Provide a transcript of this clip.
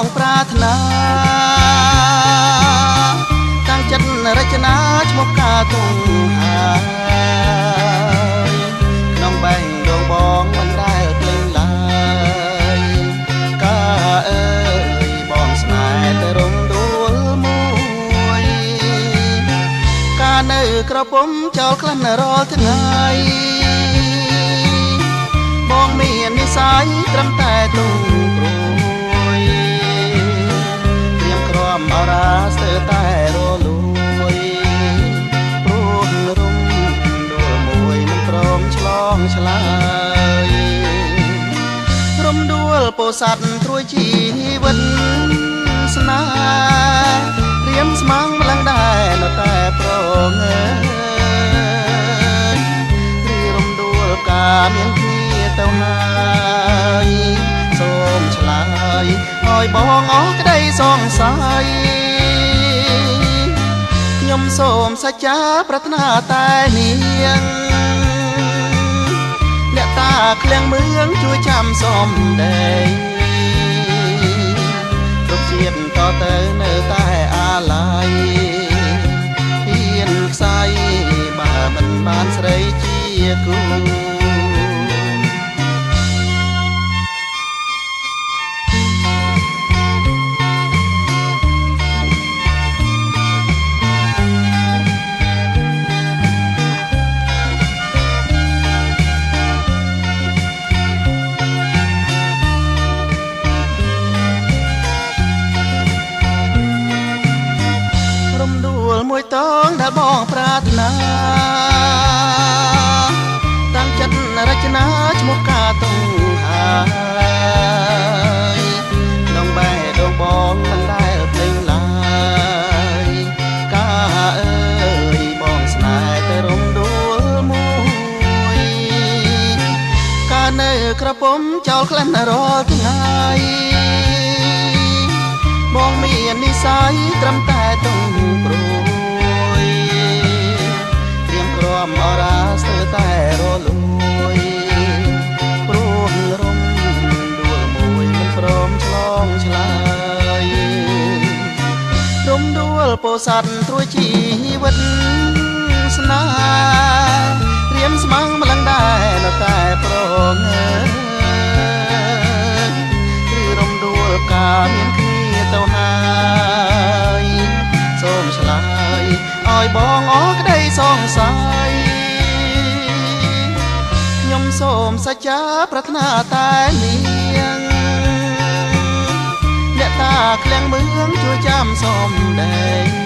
បងប្រាថ្នាតាំងចិត្តរចនាឈ្មោះកាទុំហើយក្នុងបែងដងបងមិនដែលភ្លេងឡើយកាអើយបងស្នេហ៍តែរំដួលមួយកានៅក្រពុំចោលក្លិនរាល់ថ្ងៃបងមាននិស័យត្រឹមតែទុំព្រួយត្រៀមក្រំអរាស្ទើរតែរលួយព្រោះរំដួលមួយមិនព្រមឆ្លងឆ្លើយរំដួលពោស័ព្ទត្រួយជីវិតស្នេហ៍ត្រៀមស្មាំងម្លឹងដែរនៅតែប្រងើយរីរំដួលការមានគ្នាទៅហើយសូមឆ្លើយឲ្យបងអស់ក្តីសង្ស័យខ្ញុំសូមសច្ចាប្រាថ្នាតែនាងអ្នកតាឃ្លាំងមឿងជួយចាំសំដែងគ្រប់ជាតិតទៅនៅតែអាឡ័យហ៊ានខ្សែបើមិនបានស្រីជាគូមួយតងដែលបងប្រាថ្នាតាំងចិត្តរចនាឈ្មោះកាទុំហើយក្នុងបែដងបងមិនដែលភ្លេងឡើយកាអើយបងស្នេហ៍តែរំដួលមួយកានៅក្រពុំចោលក្លិនរាល់ថ្ងៃបងមាននិស័យត្រឹមតែទុំព្រួយអរាស្ទើរតែរលួយព្រោះរំដួលមួយមិនព្រមឆ្លងឆ្លើយរំដួលពោស័ព្ទត្រួយជីវិតស្នេហ៍ត្រៀមស្មាំងម្លឹងដែរនៅតែប្រងើយឬរំដួលការមានគ្នាទៅហើយសូមឆ្លើយឲ្យបងអស់ក្តីសង្ស័យខ្ញុំសូមសច្ចាប្រាថ្នាតែនាងអ្នកតាឃ្លាំងមឿងជួយចាំសំដែង